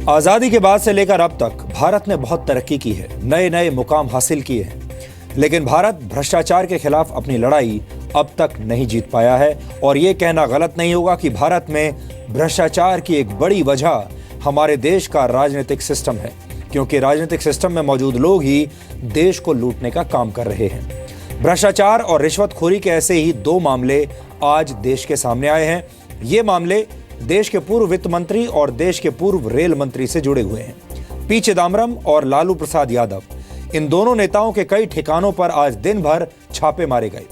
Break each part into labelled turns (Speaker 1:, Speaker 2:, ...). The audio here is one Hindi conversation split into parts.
Speaker 1: आजादी के बाद से लेकर अब तक भारत ने बहुत तरक्की की है, नए नए मुकाम हासिल किए हैं, लेकिन भारत भ्रष्टाचार के खिलाफ अपनी लड़ाई अब तक नहीं जीत पाया है। और ये कहना गलत नहीं होगा कि भारत में भ्रष्टाचार की एक बड़ी वजह हमारे देश का राजनीतिक सिस्टम है, क्योंकि राजनीतिक सिस्टम में मौजूद लोग ही देश को लूटने का काम कर रहे हैं। भ्रष्टाचार और रिश्वतखोरी के ऐसे ही दो मामले आज देश के सामने आए हैं। ये मामले देश के पूर्व वित्त मंत्री और देश के पूर्व रेल मंत्री से जुड़े हुए हैं। पी चिदम्बरम और लालू प्रसाद यादव, इन दोनों नेताओं के कई ठिकानों पर आज दिन भर छापे मारे गए।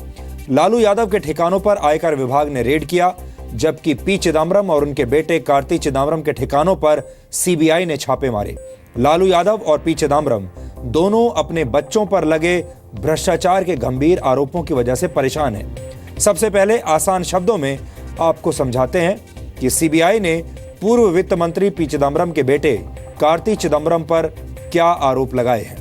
Speaker 1: लालू यादव के ठिकानों पर आयकर विभाग ने रेड किया, जबकि पी चिदम्बरम और उनके बेटे कार्ति चिदम्बरम के ठिकानों पर सीबीआई ने छापे मारे। लालू यादव और पी चिदम्बरम दोनों अपने बच्चों पर लगे भ्रष्टाचार के गंभीर आरोपों की वजह से परेशान हैं। सबसे पहले आसान शब्दों में आपको समझाते हैं कि सीबीआई ने पूर्व वित्त मंत्री पी चिदम्बरम के बेटे कार्ति चिदम्बरम पर क्या आरोप लगाए हैं।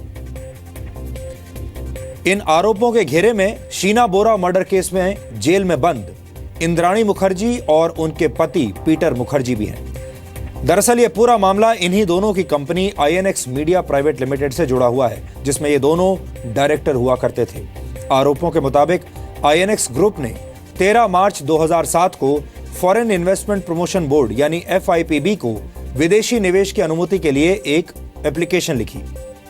Speaker 1: इन आरोपों के घेरे में शीना बोरा मर्डर केस में जेल में बंद इंद्राणी मुखर्जी और उनके पति पीटर मुखर्जी भी हैं। दरअसल ये पूरा मामला इन्हीं दोनों की company INX media private limited से जुड़ा हुआ है, जिसमें ये दोनों डायरेक्टर हुआ करते थे। आरोपों के मुताबिक आईएनएक्स ग्रुप ने 13 मार्च 2007 को फॉरेन इन्वेस्टमेंट प्रमोशन बोर्ड यानी एफआईपीबी को विदेशी निवेश की अनुमति के लिए एक एप्लीकेशन लिखी।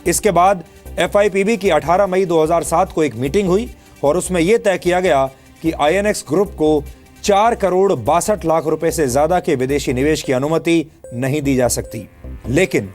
Speaker 1: इसके बाद एफआईपीबी की 18 मई 2007 को एक मीटिंग हुई और उसमें यह तय किया गया कि आईएनएक्स ग्रुप को 4 करोड़ 62 लाख रुपए से ज्यादा के विदेशी निवेश की अनुमति नहीं दी जा सकती। लेकिन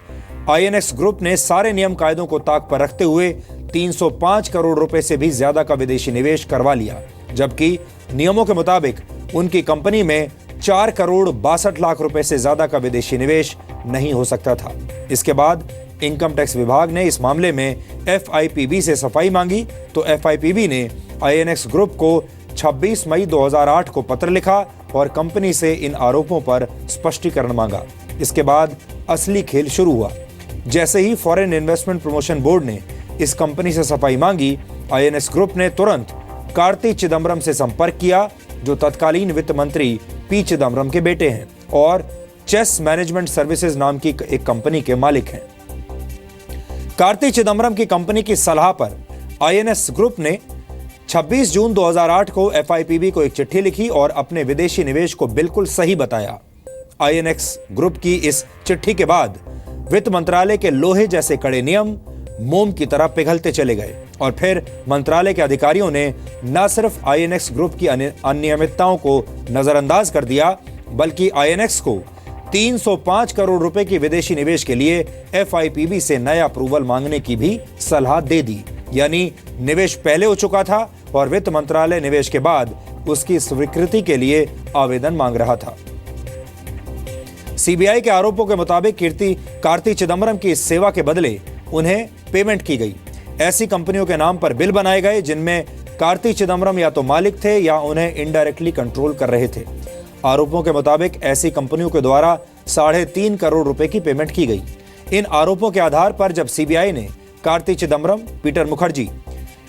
Speaker 1: आईएनएक्स ग्रुप ने सारे नियम कायदों को ताक पर रखते हुए 305 करोड़ रुपए से भी ज्यादा का विदेशी निवेश करवा लिया, जबकि नियमों के मुताबिक उनकी कंपनी में 4 करोड़ 62 लाख रुपए से ज्यादा का विदेशी निवेश नहीं हो सकता था। इसके बाद इनकम टैक्स विभाग ने इस मामले में एफआईपीबी से सफाई मांगी, तो एफआईपीबी ने आईएनएक्स ग्रुप को 26 मई 2008 को पत्र लिखा और कंपनी से इन आरोपों पर स्पष्टीकरण मांगा। इसके बाद असली खेल शुरू हुआ। जैसे ही फॉरेन इन्वेस्टमेंट प्रमोशन बोर्ड ने इस कंपनी से सफाई मांगी, आईएनएक्स ग्रुप ने तुरंत कार्ति चिदम्बरम से संपर्क किया, जो तत्कालीन वित्त मंत्री पी चिदम्बरम के बेटे हैं और चेस मैनेजमेंट सर्विसेज नाम की एक कंपनी के मालिक हैं। कार्ति चिदम्बरम की कंपनी की सलाह पर आईएनएक्स ग्रुप ने 26 जून 2008 को एफआईपीबी को एक चिट्ठी लिखी और अपने विदेशी निवेश को बिल्कुल सही बताया। आईएनएक्स ग्रुप की इस चिट्ठी के बाद वित्त मंत्रालय के लोहे जैसे कड़े नियम मोम की तरह पिघलते चले गए और फिर मंत्रालय के अधिकारियों ने न सिर्फ आईएनएक्स ग्रुप की अनियमितताओं को नजरअंदाज कर दिया, बल्कि आईएनएक्स को 305 करोड़ रुपए की विदेशी निवेश के लिए एफआईपीबी से नया अप्रूवल मांगने की भी सलाह दे दी। यानी निवेश पहले हो चुका था और वित्त मंत्रालय निवेश के बाद उसकी स्वीकृति के लिए आवेदन मांग रहा था। सीबीआई के आरोपों के मुताबिक कार्ति चिदम्बरम की इस सेवा के बदले उन्हें पेमेंट की गई। ऐसी कंपनियों के नाम पर बिल बनाए गए जिनमें कार्ति चिदम्बरम या तो मालिक थे या उन्हें इनडायरेक्टली कंट्रोल कर रहे थे। आरोपों के मुताबिक ऐसी कंपनियों के द्वारा 3.5 करोड़ रुपए की पेमेंट की गई। इन आरोपों के आधार पर जब सीबीआई ने कार्ति चिदम्बरम, पीटर मुखर्जी,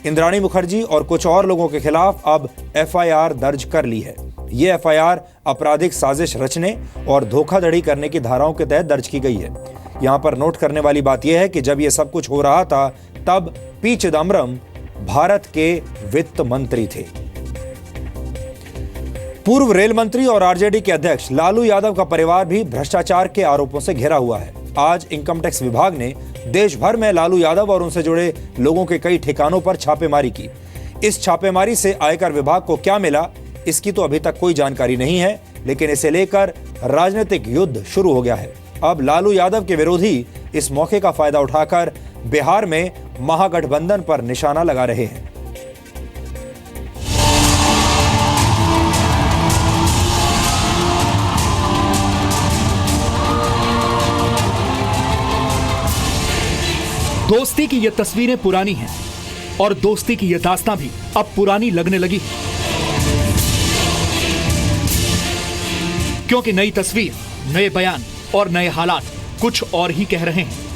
Speaker 1: इंद्राणी मुखर्जी और कुछ और लोगों के खिलाफ अब एफआईआर दर्ज कर ली है। ये एफआईआर आपराधिक साजिश रचने और धोखाधड़ी करने की धाराओं के तहत दर्ज की गई है। यहां पर नोट करने वाली बात यह है कि जब यह सब कुछ हो रहा था तब पी चिदम्बरम भारत के वित्त मंत्री थे। पूर्व रेल मंत्री और आरजेडी के अध्यक्ष लालू यादव का परिवार भी भ्रष्टाचार के आरोपों से घिरा हुआ है। आज इनकम टैक्स विभाग ने देश भर में लालू यादव और उनसे जुड़े लोगों के कई ठिकानों पर छापेमारी की। इस छापेमारी से आयकर विभाग को क्या मिला, इसकी तो अभी तक कोई जानकारी नहीं है, लेकिन इसे लेकर राजनीतिक युद्ध शुरू हो गया है। अब लालू यादव के विरोधी इस मौके का फायदा उठाकर बिहार में महागठबंधन पर निशाना लगा रहे हैं।
Speaker 2: दोस्ती की ये तस्वीरें पुरानी हैं और दोस्ती की ये दास्तां भी अब पुरानी लगने लगी है, क्योंकि नई तस्वीर, नए बयान और नए हालात कुछ और ही कह रहे हैं।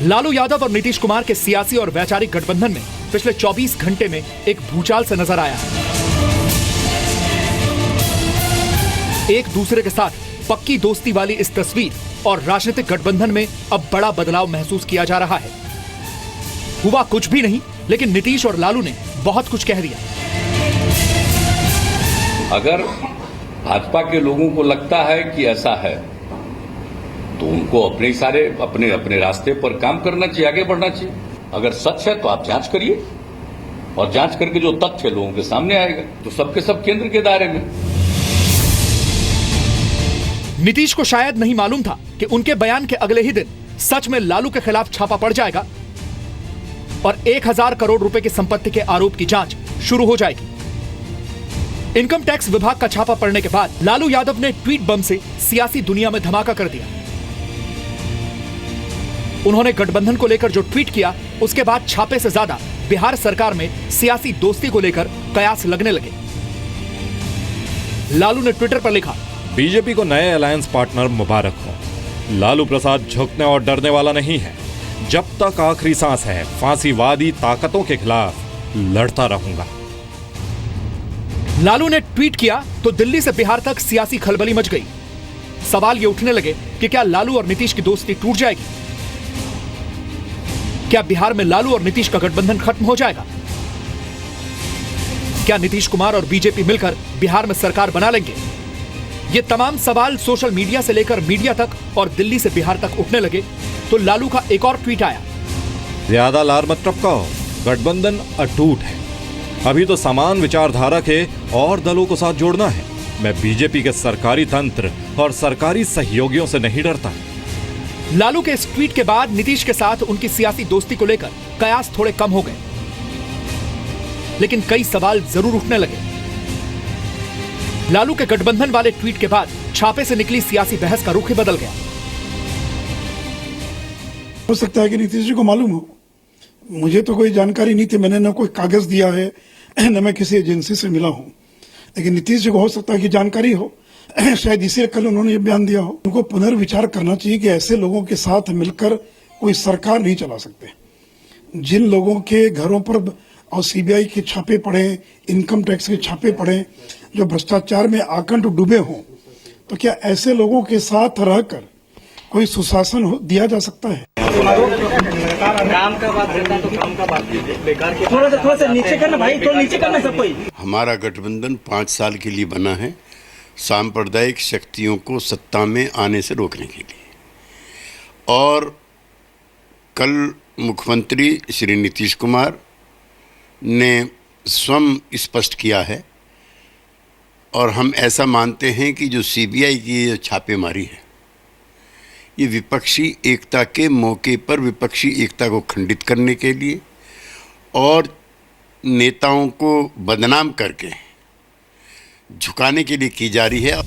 Speaker 2: लालू यादव और नीतीश कुमार के सियासी और वैचारिक गठबंधन में पिछले 24 घंटे में एक भूचाल से नजर आया है। एक दूसरे के साथ पक्की दोस्ती वाली इस तस्वीर और राजनीतिक गठबंधन में अब बड़ा बदलाव महसूस किया जा रहा है। हुआ कुछ भी नहीं, लेकिन नीतीश और लालू ने बहुत कुछ कह दिया।
Speaker 3: अगर भाजपा के लोगों को लगता है कि ऐसा है तो उनको अपने रास्ते पर काम करना चाहिए, आगे बढ़ना चाहिए। अगर सच है तो आप जांच करिए, और जांच करके जो तथ्य लोगों के सामने आएगा तो सबके सब केंद्र के दायरे में।
Speaker 2: नीतीश को शायद नहीं मालूम था कि उनके बयान के अगले ही दिन सच में लालू के खिलाफ छापा पड़ जाएगा और 1000 करोड़ रुपए की संपत्ति के आरोप की जांच शुरू हो जाएगी। इनकम टैक्स विभाग का छापा पड़ने के बाद लालू यादव ने ट्वीट बम से सियासी दुनिया में धमाका कर दिया। उन्होंने गठबंधन को लेकर जो ट्वीट किया, उसके बाद छापे से ज्यादा बिहार सरकार में सियासी दोस्ती को लेकर कयास लगने लगे। लालू ने ट्विटर पर लिखा,
Speaker 4: बीजेपी को नए अलायंस पार्टनर मुबारक हो। लालू प्रसाद झुकने और डरने वाला नहीं है। जब तक आखिरी सांस है, फांसीवादी ताकतों के खिलाफ लड़ता रहूंगा।
Speaker 2: लालू ने ट्वीट किया तो दिल्ली से बिहार तक सियासी खलबली मच गई। सवाल ये उठने लगे कि क्या लालू और नीतीश की दोस्ती टूट जाएगी? क्या बिहार में लालू और नीतीश का गठबंधन खत्म हो जाएगा? क्या नीतीश कुमार और बीजेपी मिलकर बिहार में सरकार बना लेंगे? ये तमाम सवाल सोशल मीडिया से लेकर मीडिया तक और दिल्ली से बिहार तक उठने लगे तो लालू का एक और ट्वीट आया,
Speaker 4: ज्यादा लार मत टपकाओ, गठबंधन अटूट है। अभी तो समान विचारधारा के और दलों को साथ जोड़ना है। मैं बीजेपी के सरकारी तंत्र और सरकारी सहयोगियों से नहीं डरता।
Speaker 2: लालू के इस ट्वीट के बाद नीतीश के साथ उनकी सियासी दोस्ती को लेकर कयास थोड़े कम हो गए, लेकिन कई सवाल जरूर उठने लगे। लालू के गठबंधन वाले ट्वीट के बाद छापे से निकली सियासी बहस का रुख ही बदल गया।
Speaker 5: हो सकता है कि नीतीश जी को मालूम हो, मुझे तो कोई जानकारी नहीं थी, मैंने न कोई कागज दिया है न मैं किसी एजेंसी से मिला हूं, लेकिन नीतीश जी को हो सकता है कि जानकारी हो, शायद इसीलिए कल उन्होंने ये बयान दिया हो। उनको पुनर्विचार करना चाहिए कि ऐसे लोगों के साथ मिलकर कोई सरकार नहीं चला सकते। जिन लोगों के घरों पर और सीबीआई के छापे पड़े, इनकम टैक्स के छापे पड़े, जो भ्रष्टाचार में आकंठ डूबे हों, तो क्या ऐसे लोगों के साथ रहकर कोई सुशासन दिया जा सकता है?
Speaker 6: काम का बात करना तो काम का बात बेकार के थोड़ा सा नीचे करना भाई, थोड़ा नीचे करना सब कोई।
Speaker 7: हमारा गठबंधन 5 साल के लिए बना है, सांप्रदायिक शक्तियों को सत्ता में आने से रोकने के लिए। और कल मुख्यमंत्री श्री नीतीश कुमार ने स्वयं स्पष्ट किया है, और हम ऐसा मानते हैं कि जो सीबीआई की छापेमारी है, ये विपक्षी एकता के मौके पर विपक्षी एकता को खंडित करने के लिए और नेताओं को बदनाम करके झुकाने के लिए की जा रही है।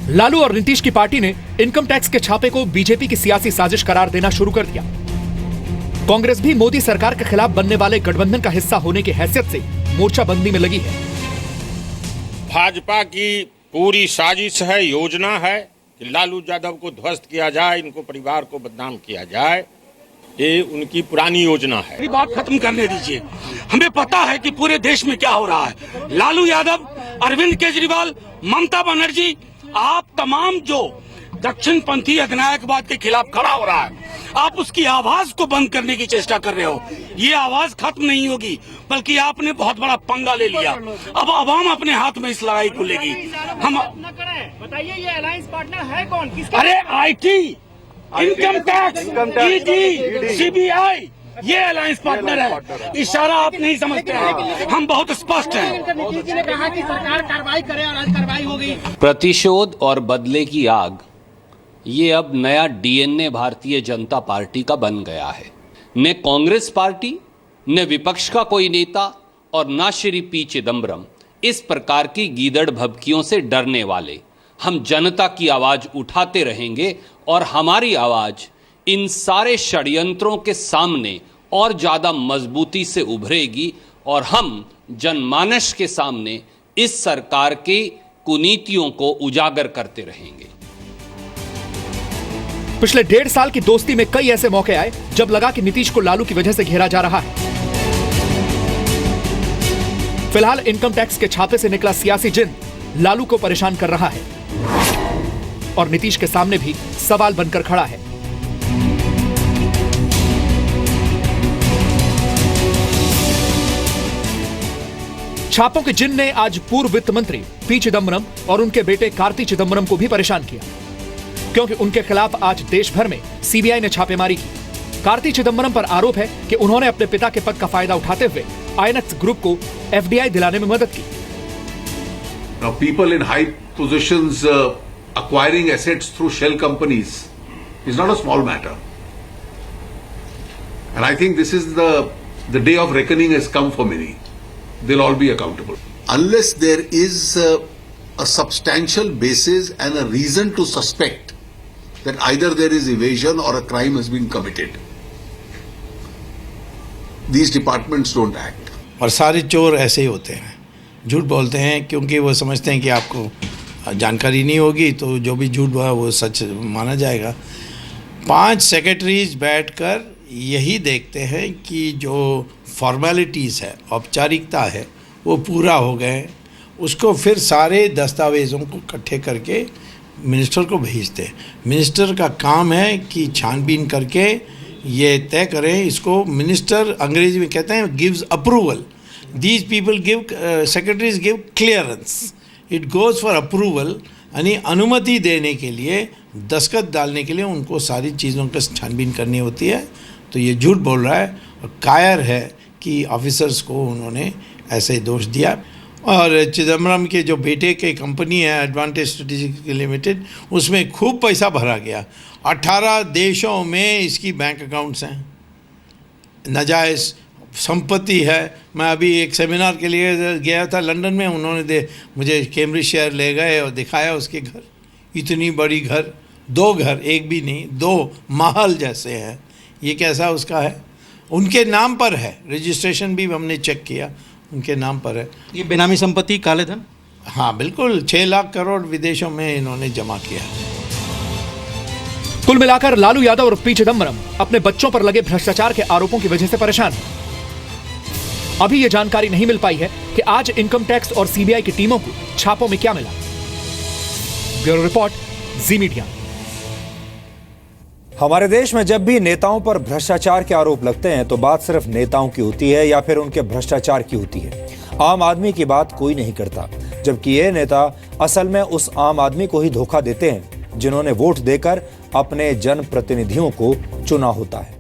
Speaker 2: लालू और नीतीश की पार्टी ने इनकम टैक्स के छापे को बीजेपी की सियासी साजिश करार देना शुरू कर दिया। कांग्रेस भी मोदी सरकार के खिलाफ बनने वाले गठबंधन का हिस्सा होने की हैसियत से मोर्चाबंदी में लगी है।
Speaker 8: भाजपा की पूरी साजिश है, योजना है कि लालू यादव को ध्वस्त किया जाए, इनको परिवार को बदनाम किया जाए। ये उनकी पुरानी योजना है।
Speaker 6: मेरी बात खत्म करने दीजिए। हमें पता है कि पूरे देश में क्या हो रहा है। लालू यादव, अरविंद केजरीवाल, ममता बनर्जी, आप तमाम जो दक्षिणपंथी अधिनायकवाद के खिलाफ खड़ा हो रहा है, आप उसकी आवाज को बंद करने की चेष्टा कर रहे हो। ये आवाज खत्म नहीं होगी, बल्कि आपने बहुत बड़ा पंगा ले लिया। अब आवाम अपने हाथ में इस लड़ाई को लेगी। हम
Speaker 9: बताइए, ये अलायंस पार्टनर है कौन?
Speaker 6: अरे IT, income tax, ED, CBI, ये अलायंस पार्टनर है। इशारा आप नहीं समझते हैं, हम बहुत स्पष्ट हैं।
Speaker 9: नीतीश जी ने कहा कि सरकार कार्रवाई करे और आज कार्रवाई हो गई।
Speaker 10: प्रतिशोध और बदले की आग, ये अब नया डीएनए भारतीय जनता पार्टी का बन गया है। न कांग्रेस पार्टी, न विपक्ष का कोई नेता और न श्री पी चिदम्बरम इस प्रकार की गीदड़ भभकियों से डरने वाले। हम जनता की आवाज उठाते रहेंगे और हमारी आवाज इन सारे षड्यंत्रों के सामने और ज्यादा मजबूती से उभरेगी और हम जनमानस के सामने इस सरकार की कुनीतियों को उजागर करते रहेंगे।
Speaker 2: पिछले 1.5 साल की दोस्ती में कई ऐसे मौके आए जब लगा कि नीतीश को लालू की वजह से घेरा जा रहा है। फिलहाल इनकम टैक्स के छापे से निकला सियासी जिन लालू को परेशान कर रहा है और नीतीश के सामने भी सवाल बनकर खड़ा है। छापों के जिन ने आज पूर्व वित्त मंत्री पी चिदम्बरम और उनके बेटे कार्ति चिदम्बरम को भी परेशान किया, क्योंकि उनके खिलाफ आज देश भर में सीबीआई ने छापेमारी की। कार्ति चिदम्बरम पर आरोप है कि उन्होंने अपने पिता के पद का फायदा उठाते हुए आईएनएक्स ग्रुप को एफडीआई दिलाने में मदद की।
Speaker 11: Now, people in high positions acquiring assets through shell companies is not a small matter, and I think this is the day of reckoning has come for many. They'll all be accountable.
Speaker 12: Unless there is a substantial basis and a reason to suspect that either there is evasion or a crime has been committed, these departments don't act.
Speaker 13: और सारे चोर ऐसे ही होते हैं, झूठ बोलते हैं क्योंकि वो समझते हैं कि आपको जानकारी नहीं होगी तो जो भी झूठ हुआ वो सच माना जाएगा। 5 सेक्रेटरीज बैठकर यही देखते हैं कि जो फॉर्मेलिटीज़ है, औपचारिकता है, वो पूरा हो गए, उसको फिर सारे दस्तावेज़ों को इकट्ठे करके मिनिस्टर को भेजते हैं। मिनिस्टर का काम है कि छानबीन करके ये तय करें, इसको मिनिस्टर अंग्रेजी में कहते हैं gives approval. These people give, secretaries give clearance. It goes for approval. यानी अनुमति देने के लिए, दस्तखत डालने के लिए उनको सारी चीज़ों का छानबीन करनी होती है। तो ये झूठ बोल रहा है और कायर है कि ऑफिसर्स को उन्होंने ऐसे दोष दिया। और चिदम्बरम के जो बेटे के कंपनी है एडवांटेज स्ट्रेटेजिक लिमिटेड, उसमें खूब पैसा भरा गया। 18 देशों में इसकी बैंक अकाउंट्स हैं, नाजायज़ संपत्ति है। मैं अभी एक सेमिनार के लिए गया था लंदन में, उन्होंने मुझे कैम्ब्रिजशायर ले गए और दिखाया उसके घर। इतनी बड़ी घर, 2 घर, एक भी नहीं, 2 महल जैसे हैं। ये कैसा उसका है? उनके नाम पर है, रजिस्ट्रेशन भी हमने चेक किया, उनके नाम पर है।
Speaker 14: ये बेनामी संपत्ति, काले धन?
Speaker 13: हाँ बिल्कुल, 6 लाख करोड़ विदेशों में इन्होंने जमा किया।
Speaker 2: कुल मिलाकर लालू यादव और पी चिदम्बरम अपने बच्चों पर लगे भ्रष्टाचार के आरोपों की वजह से परेशान हैं। अभी यह जानकारी नहीं मिल पाई है कि आज इनकम टैक्स और सीबीआई की टीमों को छापों में क्या मिला। ब्यूरो रिपोर्ट, जी मीडिया।
Speaker 1: हमारे देश में जब भी नेताओं पर भ्रष्टाचार के आरोप लगते हैं तो बात सिर्फ नेताओं की होती है या फिर उनके भ्रष्टाचार की होती है। आम आदमी की बात कोई नहीं करता, जबकि ये नेता असल में उस आम आदमी को ही धोखा देते हैं जिन्होंने वोट देकर अपने जनप्रतिनिधियों को चुना होता है।